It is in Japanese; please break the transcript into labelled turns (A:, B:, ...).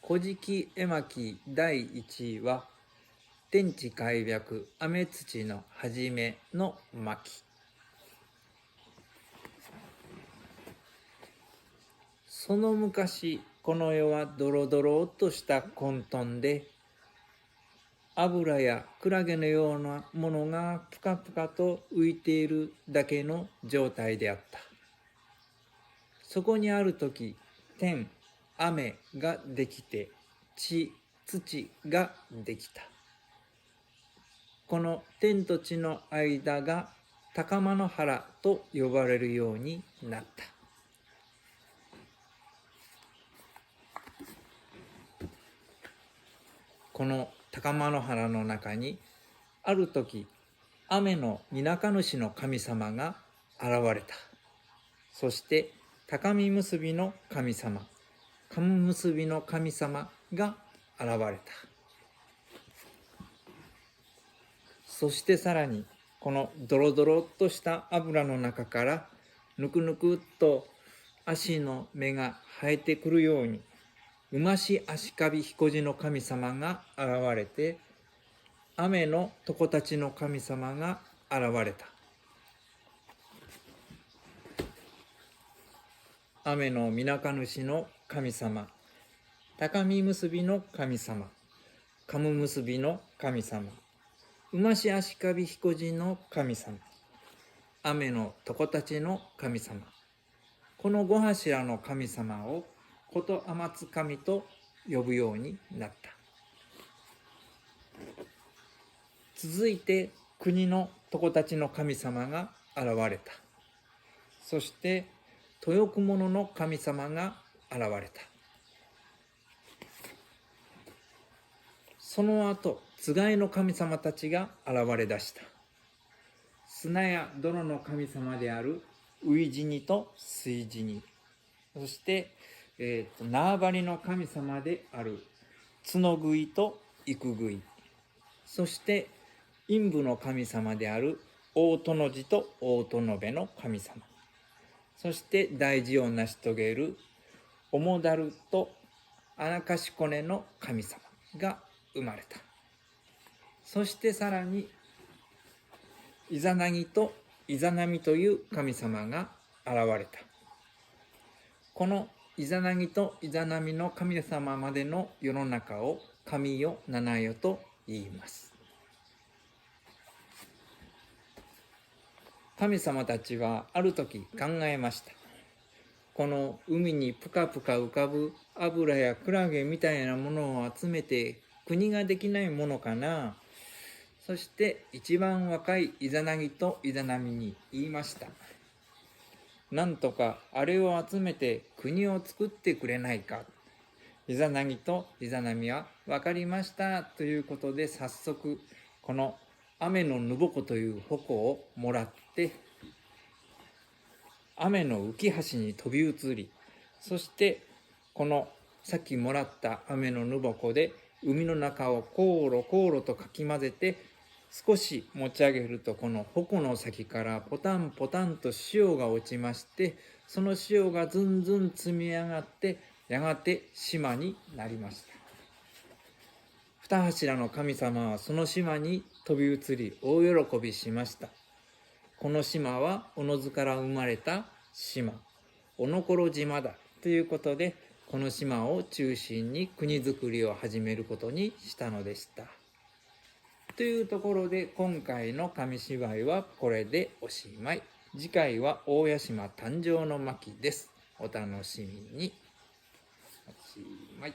A: 古事記絵巻第1位は、天地開闢雨土の始めの巻。その昔、この世はドロドロっとした混沌で、油やクラゲのようなものがぷかぷかと浮いているだけの状態であった。そこにある時、天、雨ができて、地、土ができた。この天と地の間が高間の原と呼ばれるようになった。この高間の原の中に、ある時、雨の水主の神様が現れた。そして、高み結びの神様、カム結びの神様が現れた。そしてさらに、このドロドロっとした油の中から、ぬくぬくっと足の芽が生えてくるように、うまし足かび彦路の神様が現れて、雨の床たちの神様が現れた。雨の水主の神様、高み結びの神様、カム結びの神様、うまし足かび彦路の神様、雨の床たちの神様、この5柱の神様をことあまつ神と呼ぶようになった。続いて国の床たちの神様が現れた。そして豊雲の神様が現れた。その後、つがいの神様たちが現れ出した。砂や泥の神様である初死と水死、そして、縄張りの神様である角食いと幾食い、そして陰部の神様である大殿寺と大殿部の神様、そして大事を成し遂げる面だると穴かしこねの神様が生まれた。そしてさらにイザナギとイザナミという神様が現れた。このイザナギとイザナミの神様までの世の中を神代七代と言います。神様たちはある時考えました。この海にぷかぷか浮かぶ油やクラゲみたいなものを集めて国ができないものかな。そして一番若いイザナギとイザナミに言いました。なんとかあれを集めて国を作ってくれないか。イザナギとイザナミは分かりましたということで、早速この雨のぬぼこという矛をもらって雨の浮き橋に飛び移り、そしてこのさっきもらった雨のぬぼこで海の中をこうろこうろとかき混ぜて、少し持ち上げるとこの矛の先からポタンポタンと潮が落ちまして、その潮がずんずん積み上がってやがて島になりました。二柱の神様はその島に飛び移り大喜びしました。この島はおのずから生まれた島、おのころ島だということで、この島を中心に国づくりを始めることにしたのでした。というところで今回の紙芝居はこれでおしまい。次回は大屋島誕生の巻です。お楽しみに。おしまい。